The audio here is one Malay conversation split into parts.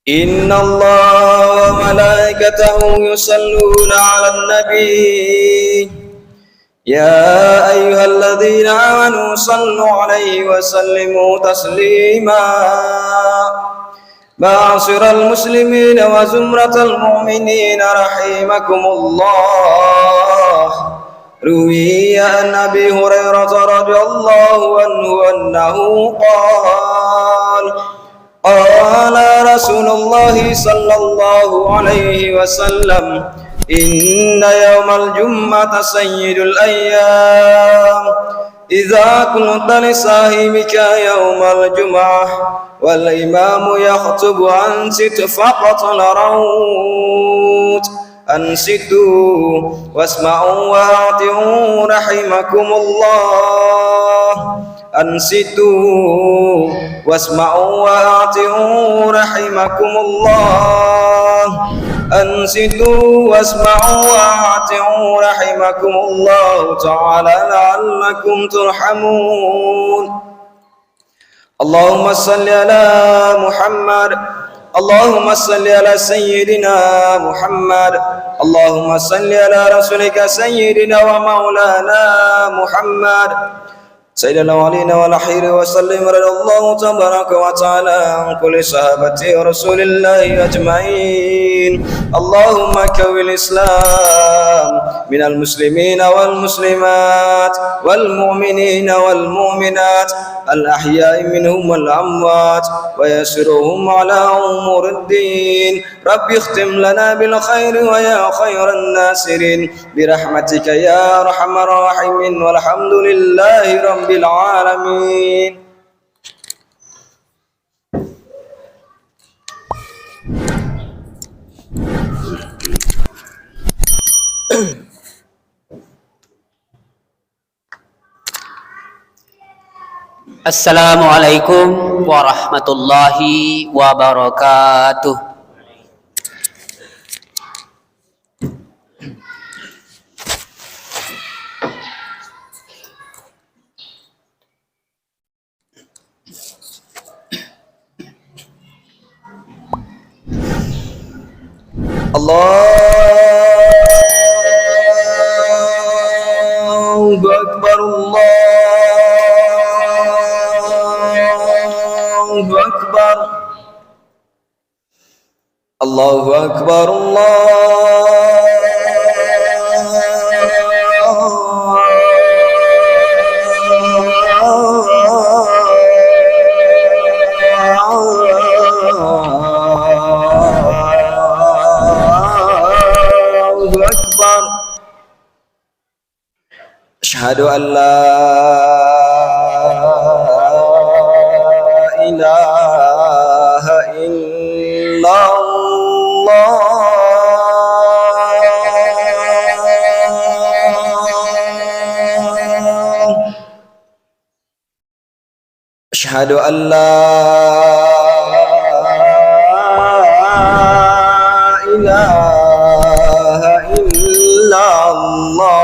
إن الله وملائكته يصلون على النبي يا أيها الذين آمنوا صلوا عليه وسلموا تسليما. معاشر المسلمين وزمرة المؤمنين رحمكم الله، روي عن أبي هريرة رضي الله عنه أنه قال قال رسول الله صلى الله عليه وسلم: إن يوم الجمعة سيد الأيام، إذا قلت لصاحبك يوم الجمعة والإمام يخطب أنصت فقط لروت. أنصتوا واسمعوا وأطيعوا رحمكم الله. أنصتوا واسمعوا وأطيعوا رحمكم الله. أنصتوا واسمعوا وأطيعوا رحمكم الله تعالى لعلكم ترحمون. اللهم صل على محمد، اللهم صل على سيدنا محمد، اللهم صل على رسولك سيدنا ومولانا محمد سيدنا وعلينا والأخير وسلم رضي الله تبارك وتعالى عن كل صحابة رسول الله أجمعين. اللهم كون الإسلام من المسلمين والمسلمات والمؤمنين والمؤمنات الأحياء منهم والأموات ويسرهم على أمور الدين. رب اختم لنا بالخير ويا خير الناصرين برحمتك يا أرحم الراحمين، والحمد لله رب العالمين. Assalamualaikum warahmatullahi wabarakatuh. Allahu Akbar, Allahu Akbar, Allahu Akbar, Asyhadu an la ilaha illallah. Asyhadu an la ilaha illallah.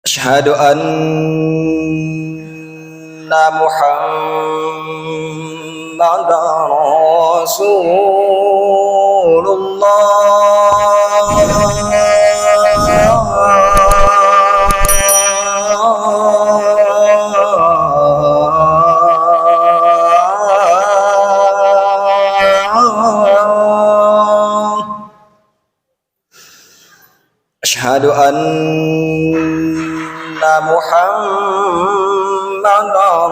Asyhadu anna Muhammadar Rasulullah. Asyhadu anna Muhammadar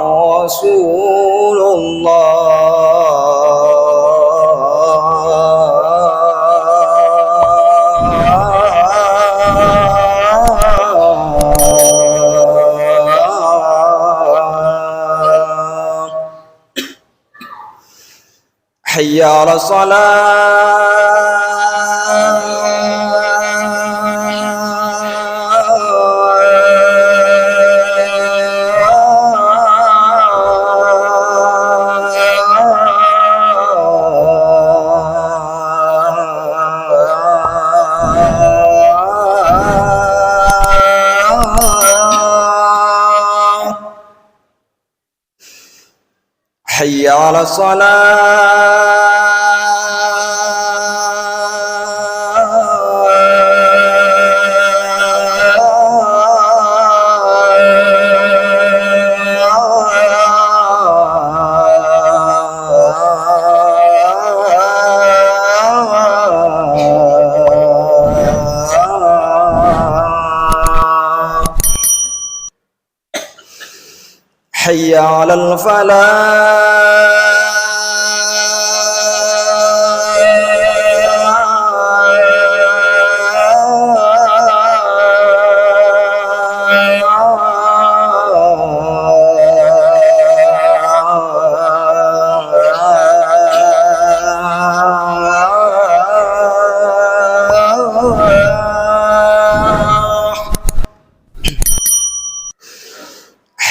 Rasulullah. Hayya 'alas salah. حي على الصلاة حي على الفلاح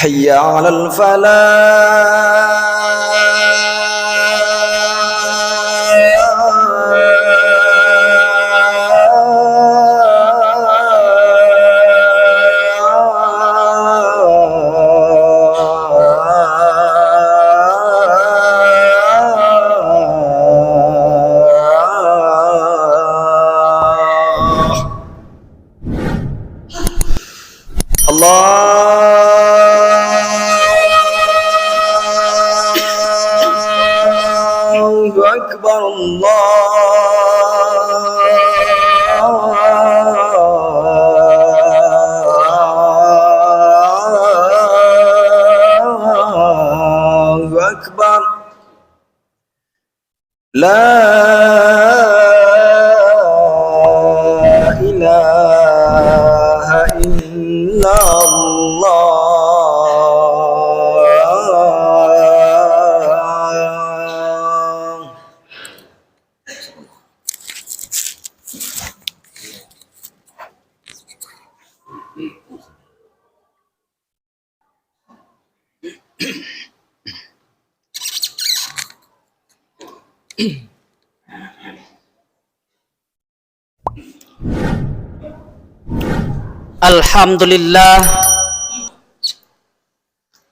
حي على الفلاح الله أكبر الله أكبر لا إله إلا الله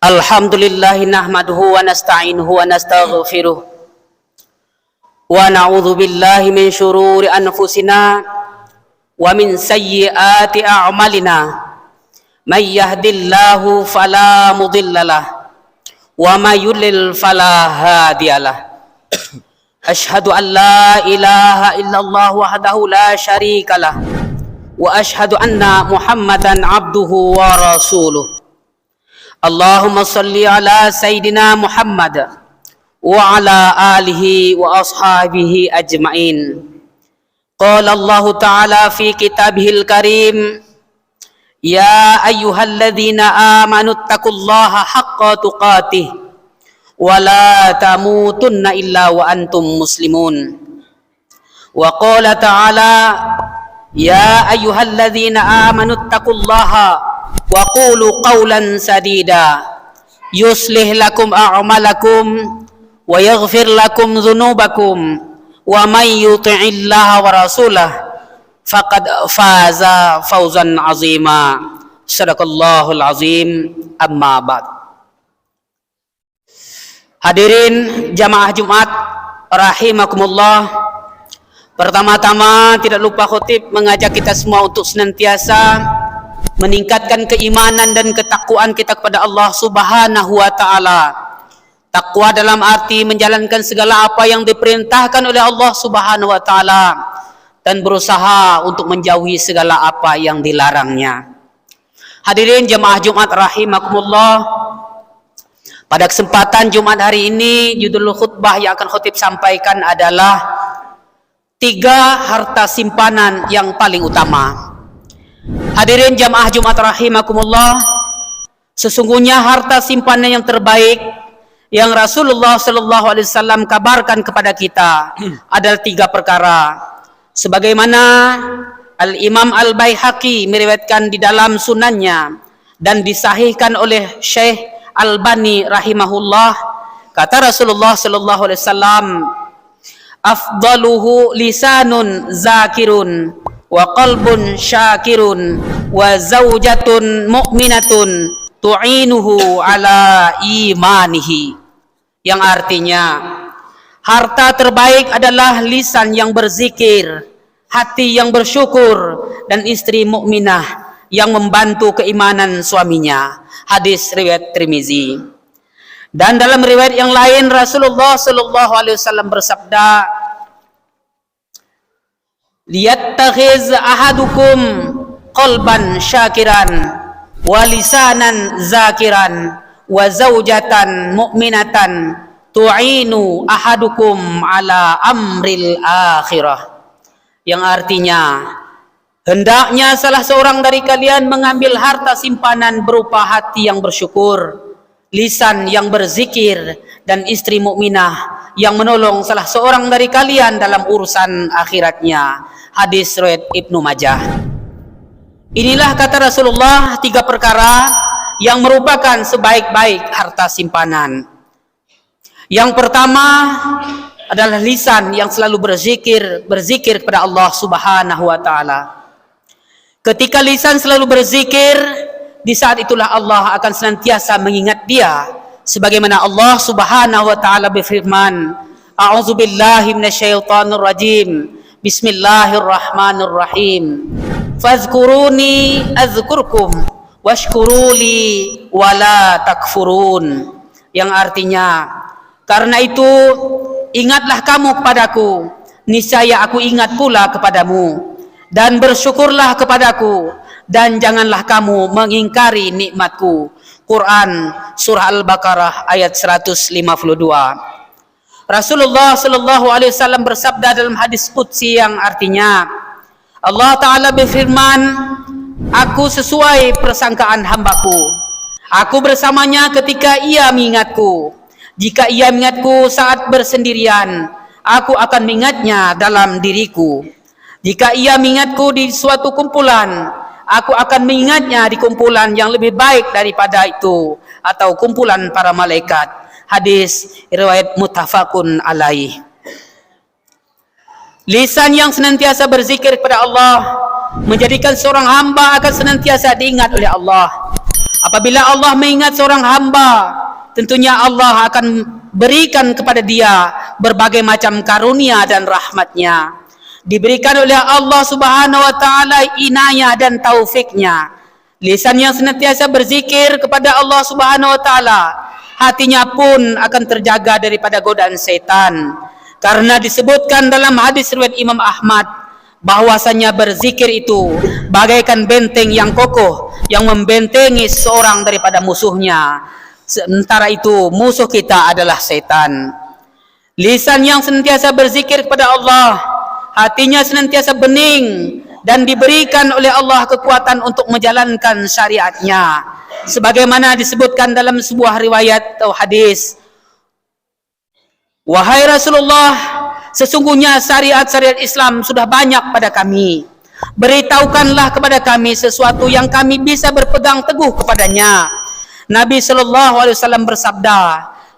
Alhamdulillah nahmaduhu wa nasta'inuhu wa nastaghfiruh wa na'udzu billahi min syururi anfusina wa min sayyiati a'malina may yahdillahu fala mudhillalah wa may yudlil fala hadiyalah asyhadu an la ilaha illallah wahdahu la syarikalah wa asyhadu anna Muhammadan abduhu wa rasuluh. Allahumma salli ala Sayyidina Muhammad wa ala alihi wa ashabihi ajma'in. Qala Allah Ta'ala fi kitabihil karim, ya ayyuhalladzina amanu taqullaha haqqa tuqatih wa la tamutunna illa wa antum muslimun. Wa qala ta'ala, ya ayyuhalladzina amanu taqullaha wa qulu qawlan sadida yuslih lakum a'malakum wa yaghfir lakum dhunubakum wa may yuti'illaha wa rasulah faqad faza fawzan azima. Sadaqallahul azim. Amma ba'd. Hadirin jamaah Jumat rahimakumullah, pertama-tama tidak lupa khotib mengajak kita semua untuk senantiasa meningkatkan keimanan dan ketakwaan kita kepada Allah Subhanahu wa taala. Takwa dalam arti menjalankan segala apa yang diperintahkan oleh Allah Subhanahu wa taala dan berusaha untuk menjauhi segala apa yang dilarangnya. Hadirin jemaah Jumat rahimakumullah, pada kesempatan Jumat hari ini judul khutbah yang akan khotib sampaikan adalah 3 harta simpanan yang paling utama. Hadirin jamaah Jumat rahimakumullah, sesungguhnya harta simpanan yang terbaik yang Rasulullah sallallahu alaihi wasallam kabarkan kepada kita adalah 3 perkara. Sebagaimana Al-Imam Al-Baihaqi meriwayatkan di dalam sunannya dan disahihkan oleh Syekh Albani rahimahullah, kata Rasulullah sallallahu alaihi wasallam, afdaluhu lisanun zakirun wa qalbun syakirun wa zaujatun mu'minatun tu'inuhu ala imanihi. yang artinya harta terbaik adalah lisan yang berzikir, hati yang bersyukur, dan istri mukminah yang membantu keimanan suaminya. Hadis riwayat Tirmizi. Dan dalam riwayat yang lain Rasulullah sallallahu alaihi wasallam bersabda, "Liyattakhiz ahadukum qalban syakiran wa lisanan zakiran wa zaujatan mu'minatan tu'inu ahadukum ala amril akhirah." Yang artinya, hendaknya salah seorang dari kalian mengambil harta simpanan berupa hati yang bersyukur, lisan yang berzikir, dan istri mukminah yang menolong salah seorang dari kalian dalam urusan akhiratnya. Hadis riwayat Ibnu Majah. Inilah kata Rasulullah 3 perkara yang merupakan sebaik-baik harta simpanan. Yang pertama adalah lisan yang selalu berzikir kepada Allah Subhanahu wa taala. Ketika lisan selalu berzikir, di saat itulah Allah akan senantiasa mengingat dia, sebagaimana Allah Subhanahu wa taala berfirman, "A'udzubillahi minasyaitonir rajim. Bismillahirrahmanirrahim. Fazkuruni azkurkum washkuruli wala takfurun." Yang artinya, karena itu ingatlah kamu kepadaku, niscaya aku ingat pula kepadamu, dan bersyukurlah kepadaku, dan janganlah kamu mengingkari nikmatku. Quran surah Al-Baqarah ayat 152. Rasulullah sallallahu alaihi wasallam bersabda dalam hadis qudsi yang artinya, Allah Ta'ala berfirman, "Aku sesuai persangkaan hambaku. Aku bersamanya ketika ia mengingatku. Jika ia mengingatku saat bersendirian, aku akan mengingatnya dalam diriku. Jika ia mengingatku di suatu kumpulan, aku akan mengingatnya di kumpulan yang lebih baik daripada itu, atau kumpulan para malaikat." Hadis riwayat muttafaqun alaih. Lisan yang senantiasa berzikir kepada Allah menjadikan seorang hamba akan senantiasa diingat oleh Allah. Apabila Allah mengingat seorang hamba, tentunya Allah akan berikan kepada dia berbagai macam karunia dan rahmatnya. Diberikan oleh Allah Subhanahu wa taala inayah dan taufiknya. Lisan yang senantiasa berzikir kepada Allah Subhanahu wa taala, hatinya pun akan terjaga daripada godaan setan. Karena disebutkan dalam hadis riwayat Imam Ahmad bahwasanya berzikir itu bagaikan benteng yang kokoh yang membentengi seorang daripada musuhnya. Sementara itu musuh kita adalah setan. Lisan yang senantiasa berzikir kepada Allah, hatinya senantiasa bening dan diberikan oleh Allah kekuatan untuk menjalankan syariatnya. Sebagaimana disebutkan dalam sebuah riwayat atau hadis, "Wahai Rasulullah, sesungguhnya syariat-syariat Islam sudah banyak pada kami. Beritahukanlah kepada kami sesuatu yang kami bisa berpegang teguh kepadanya." Nabi sallallahu alaihi wasallam bersabda,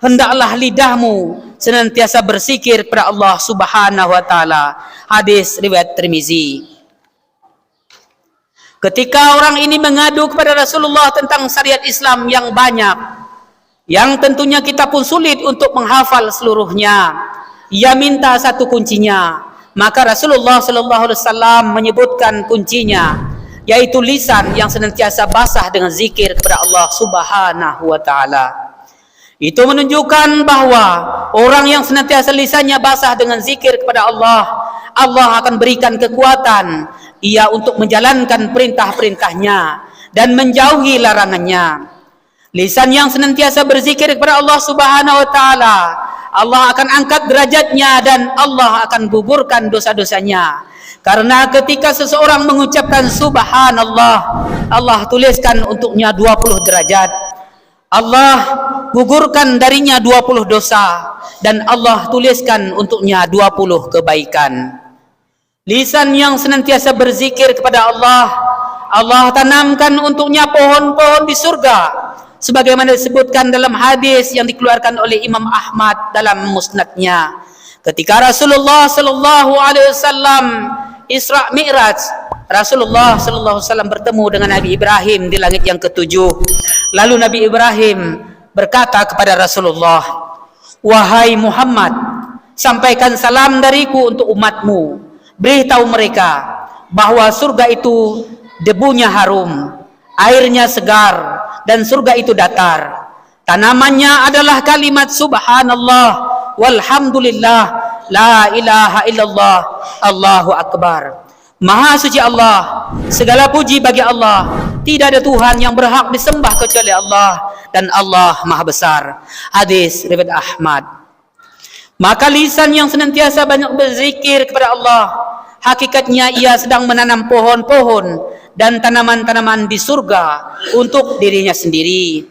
"Hendaklah lidahmu senantiasa berzikir kepada Allah Subhanahu wa taala." Hadis riwayat Tirmizi. Ketika orang ini mengadu kepada Rasulullah tentang syariat Islam yang banyak, yang tentunya kita pun sulit untuk menghafal seluruhnya, ia minta satu kuncinya. Maka Rasulullah sallallahu alaihi wasallam menyebutkan kuncinya, yaitu lisan yang senantiasa basah dengan zikir kepada Allah Subhanahu wa taala. Itu menunjukkan bahwa orang yang senantiasa lisannya basah dengan zikir kepada Allah, Allah akan berikan kekuatan ia untuk menjalankan perintah-perintahnya dan menjauhi larangannya. Lisan yang senantiasa berzikir kepada Allah Subhanahu wa taala, Allah akan angkat derajatnya dan Allah akan gugurkan dosa-dosanya. Karena ketika seseorang mengucapkan subhanallah, Allah tuliskan untuknya 20 derajat. Allah gugurkan darinya 20 dosa dan Allah tuliskan untuknya 20 kebaikan. Lisan yang senantiasa berzikir kepada Allah, Allah tanamkan untuknya pohon-pohon di surga. Sebagaimana disebutkan dalam hadis yang dikeluarkan oleh Imam Ahmad dalam musnadnya. Ketika Rasulullah sallallahu alaihi wasallam Isra Mi'raj, Rasulullah sallallahu alaihi wasallam bertemu dengan Nabi Ibrahim di langit yang ketujuh. Lalu Nabi Ibrahim berkata kepada Rasulullah, Wahai Muhammad, sampaikan salam dariku untuk umatmu. Beritahu mereka bahwa surga itu debunya harum, airnya segar, dan surga itu datar. Tanamannya adalah kalimat subhanallah, walhamdulillah, la ilaha illallah, Allahu akbar. Maha suci Allah, segala puji bagi Allah. Tidak ada Tuhan yang berhak disembah kecuali Allah, dan Allah Maha Besar. Hadis riwayat Ahmad. Maka lisan yang senantiasa banyak berzikir kepada Allah, hakikatnya ia sedang menanam pohon-pohon dan tanaman-tanaman di surga untuk dirinya sendiri.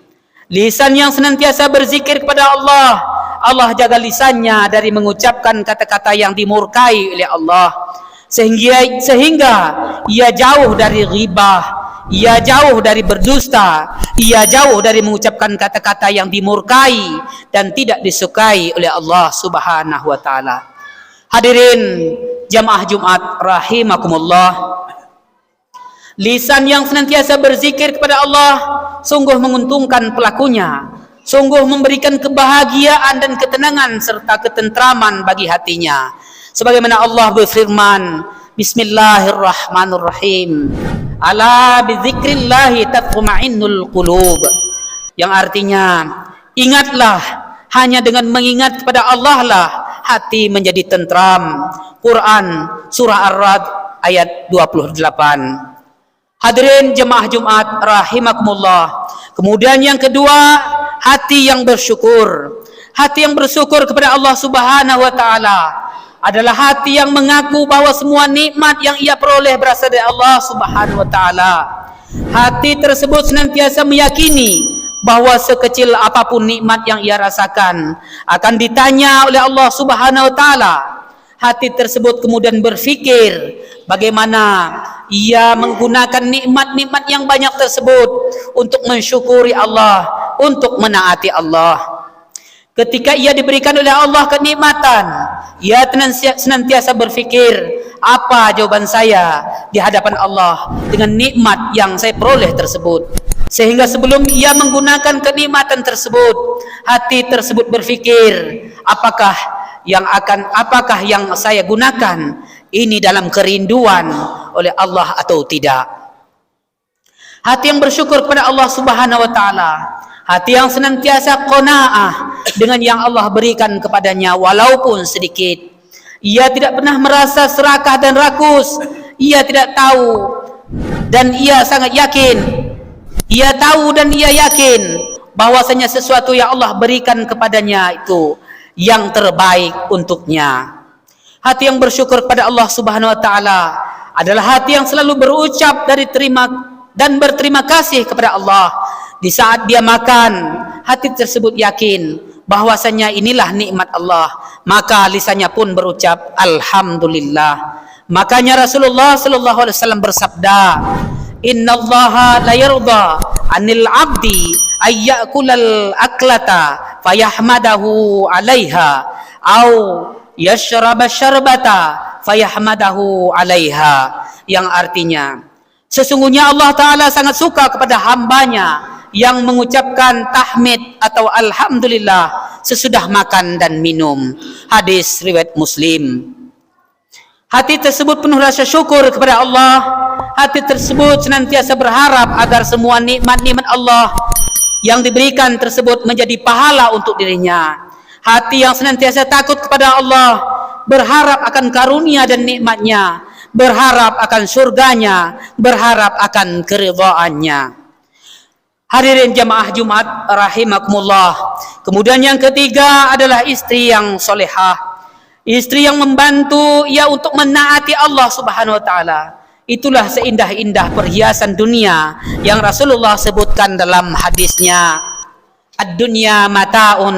Lisan yang senantiasa berzikir kepada Allah, Allah jaga lisannya dari mengucapkan kata-kata yang dimurkai oleh Allah, sehingga ia jauh dari ghibah, ia jauh dari berdusta, ia jauh dari mengucapkan kata-kata yang dimurkai dan tidak disukai oleh Allah Subhanahu wa taala. Hadirin jamaah Jumat rahimakumullah. Lisan yang senantiasa berzikir kepada Allah sungguh menguntungkan pelakunya, sungguh memberikan kebahagiaan dan ketenangan serta ketentraman bagi hatinya. Sebagaimana Allah berfirman, Bismillahirrahmanirrahim, ala bizikrillahi tatma'innul qulub, yang artinya ingatlah, hanya dengan mengingat kepada Allah lah hati menjadi tentram. Quran surah Ar-Ra'd ayat 28. Hadirin jemaah Jumat rahimakumullah. Kemudian yang kedua, hati yang bersyukur. Hati yang bersyukur kepada Allah Subhanahu wa taala adalah hati yang mengaku bahwa semua nikmat yang ia peroleh berasal dari Allah Subhanahu wa taala. Hati tersebut senantiasa meyakini bahwa sekecil apapun nikmat yang ia rasakan akan ditanya oleh Allah Subhanahu wa taala. Hati tersebut kemudian berfikir bagaimana ia menggunakan nikmat-nikmat yang banyak tersebut untuk mensyukuri Allah, untuk menaati Allah. Ketika ia diberikan oleh Allah kenikmatan, ia senantiasa berfikir, apa jawaban saya di hadapan Allah dengan nikmat yang saya peroleh tersebut. Sehingga sebelum ia menggunakan kenikmatan tersebut, hati tersebut berfikir, apakah yang saya gunakan ini dalam kerinduan oleh Allah atau tidak. Hati yang bersyukur kepada Allah Subhanahu wa taala, hati yang senantiasa qanaah dengan yang Allah berikan kepadanya walaupun sedikit. Ia tidak pernah merasa serakah dan rakus. Ia tidak tahu dan ia sangat yakin. Ia tahu dan ia yakin bahwasanya sesuatu yang Allah berikan kepadanya itu yang terbaik untuknya. Hati yang bersyukur kepada Allah Subhanahu wa taala adalah hati yang selalu berucap dari berterima kasih kepada Allah. Di saat dia makan, hati tersebut yakin bahwasanya inilah nikmat Allah, maka lisannya pun berucap alhamdulillah. Makanya Rasulullah sallallahu alaihi wasallam bersabda, innallaha la yarda 'anil 'abdi ay ya'kulal aklata fayahmadahu 'alaiha au yashraba syarbata fayahmadahu 'alaiha, yang artinya sesungguhnya Allah Ta'ala sangat suka kepada hambanya yang mengucapkan tahmid atau alhamdulillah sesudah makan dan minum. Hadis riwayat Muslim. Hati tersebut penuh rasa syukur kepada Allah. Hati tersebut senantiasa berharap agar semua nikmat-nikmat Allah yang diberikan tersebut menjadi pahala untuk dirinya. Hati yang senantiasa takut kepada Allah, berharap akan karunia dan nikmatnya, berharap akan surganya, berharap akan keridhaannya. Hadirin jamaah Jumat rahimakumullah. Kemudian yang ketiga adalah istri yang solehah. Istri yang membantu ia untuk menaati Allah Subhanahu wa taala. Itulah seindah-indah perhiasan dunia yang Rasulullah sebutkan dalam hadisnya, ad-dunya mata'un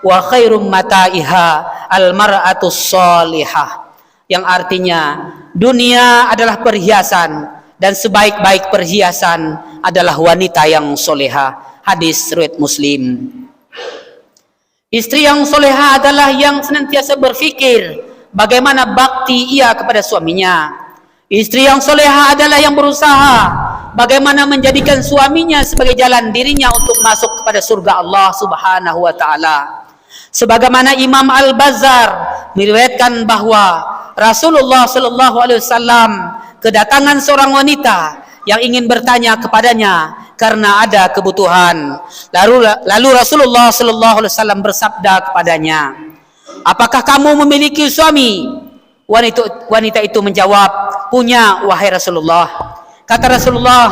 wa khairum mata'iha al-mar'atus solihah, yang artinya dunia adalah perhiasan dan sebaik-baik perhiasan adalah wanita yang soleha. Hadis riwayat Muslim. Istri yang soleha adalah yang senantiasa berfikir bagaimana bakti ia kepada suaminya. Istri yang soleha adalah yang berusaha bagaimana menjadikan suaminya sebagai jalan dirinya untuk masuk kepada surga Allah Subhanahu wa taala. Sebagaimana Imam Al-Bazzar meriwayatkan bahwa Rasulullah sallallahu alaihi wasallam kedatangan seorang wanita yang ingin bertanya kepadanya karena ada kebutuhan. Lalu Rasulullah sallallahu alaihi wasallam bersabda kepadanya, "Apakah kamu memiliki suami?" Wanita itu menjawab, "Punya, wahai Rasulullah." Kata Rasulullah,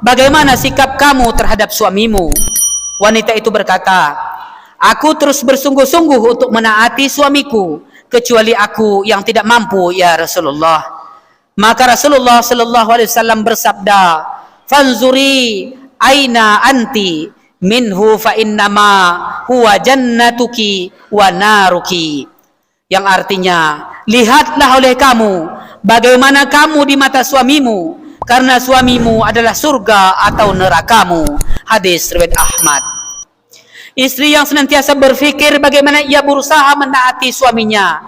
"Bagaimana sikap kamu terhadap suamimu?" Wanita itu berkata, "Aku terus bersungguh-sungguh untuk menaati suamiku, kecuali aku yang tidak mampu, ya Rasulullah." Maka Rasulullah sallallahu alaihi wasallam bersabda, "Fanzuri aina anti minhu fa innama huwa jannatuki wa naruki." Yang artinya, lihatlah oleh kamu bagaimana kamu di mata suamimu, karena suamimu adalah surga atau nerakamu. Hadis riwayat Ahmad. Istri yang senantiasa berfikir bagaimana ia berusaha menaati suaminya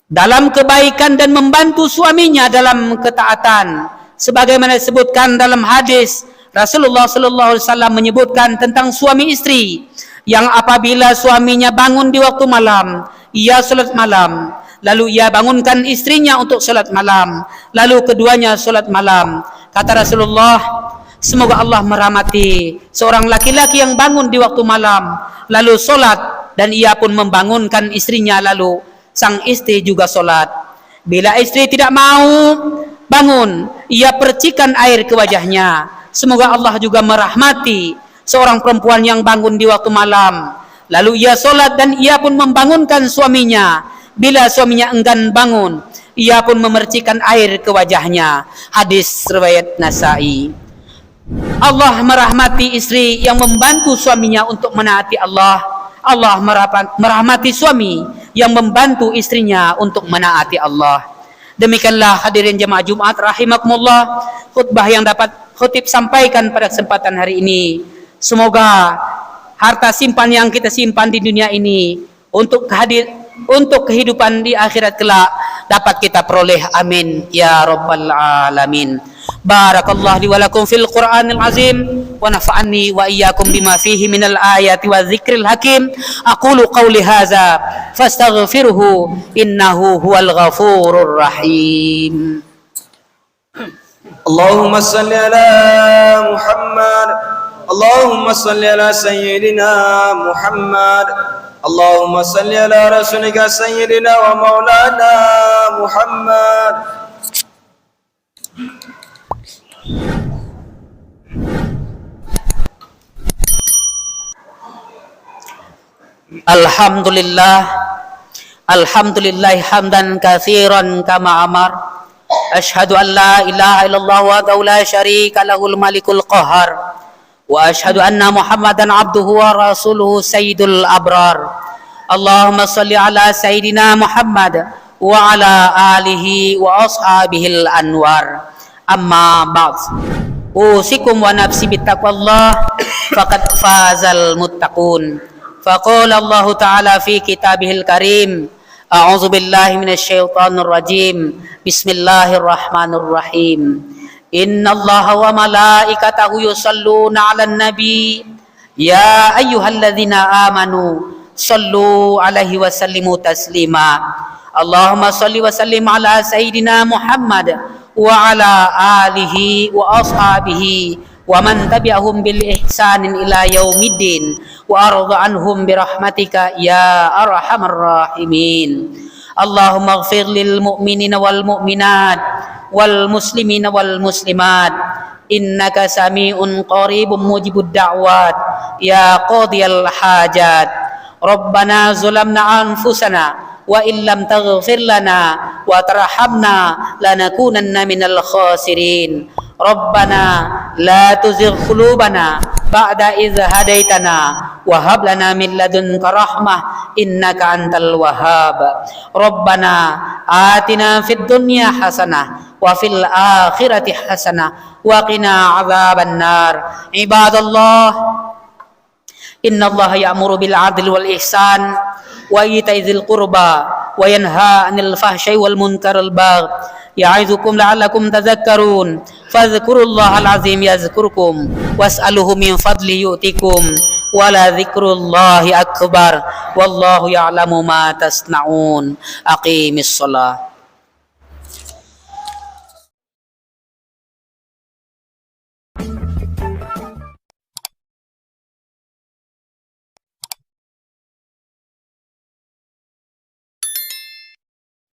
dalam kebaikan dan membantu suaminya dalam ketaatan, sebagaimana disebutkan dalam hadis Rasulullah sallallahu alaihi wasallam menyebutkan tentang suami istri yang apabila suaminya bangun di waktu malam, ia salat malam, lalu ia bangunkan istrinya untuk salat malam, lalu keduanya salat malam. Kata Rasulullah, semoga Allah merahmati seorang laki-laki yang bangun di waktu malam lalu solat, dan ia pun membangunkan istrinya, lalu sang istri juga solat. Bila istri tidak mau bangun, ia percikan air ke wajahnya. Semoga Allah juga merahmati seorang perempuan yang bangun di waktu malam lalu ia solat, dan ia pun membangunkan suaminya. Bila suaminya enggan bangun, ia pun memercikan air ke wajahnya. Hadis riwayat Nasa'i. Allah merahmati istri yang membantu suaminya untuk menaati Allah. Allah merahmati suami yang membantu istrinya untuk menaati Allah. Demikianlah hadirin jemaah Jumat rahimakumullah, khutbah yang dapat khutib sampaikan pada kesempatan hari ini. Semoga harta simpan yang kita simpan di dunia ini untuk kehidupan di akhirat kelak dapat kita peroleh. Amin ya rabbal alamin. Barakallahu li wa lakum fil Qur'anil azim wa nafa'ani wa iyyakum bima fihi minal ayati wa dzikril hakim. Aqulu qawli hadza fastaghfiruhu innahu huwal ghafurur rahim. Allahumma salli ala Muhammad, Allahumma salli ala sayyidina Muhammad, Allahumma salli ala rasulika sayyidina wa maulana Muhammad. Alhamdulillah hamdan katsiran kama amar. Asyhadu an la ilaha illallah wa la syarika lahul malikul qahar. Wa asyhadu anna Muhammadan abduhu wa rasuluhu sayyidul abrar. Allahumma salli ala sayyidina Muhammad wa ala alihi wa ashabihil anwar. Amma ba'd. Usikum wa nafsi bittaqwallah faqad fazal muttaqun. Faqala Allah Ta'ala fi kitabihil karim, a'udzu billahi minasyaitonir rajim. Bismillahirrahmanirrahim. Innallaha wa malaikatahu yusalluna 'alan nabi ya ayyuhalladzina amanu sallu 'alaihi wa sallimu taslima. Allahumma salli wa sallim ala sayyidina Muhammad wa ala alihi wa ashabihi wa man tabi'ahum bil ihsanin ila yaumiddin wa arda anhum bi rahmatika ya arhamar rahimin. Allahumma ighfir lil mu'minina wal mu'minat wal muslimina wal muslimat innaka sami'un qaribun mujibud da'wat ya qadiyal hajat. Rabbana zulamna anfusana wa illam taghfir lana wa tarhamna lanakunanna minal khasirin. Rabbana la tuzigh qulubana ba'da idh hadaitana wa hab lana min ladunka rahmah innaka antal wahhab. Rabbana atina fid dunya hasanah wa fil akhirati hasanah wa qina adzaban nar. Ibadallah, innallaha ya'muru bil 'adli wal ihsan wa ita'i dzil qurba wa yanha 'anil fahsya'i wal munkaril baghi ya'izukum la'allakum tadhakkarun. Fadhkurullahal azim yazkurkum was'aluhu min fadli yu'tikum Waladzikrullahi akbar. Wallahu ya'lamu ma tasna'un. Aqimis shalah.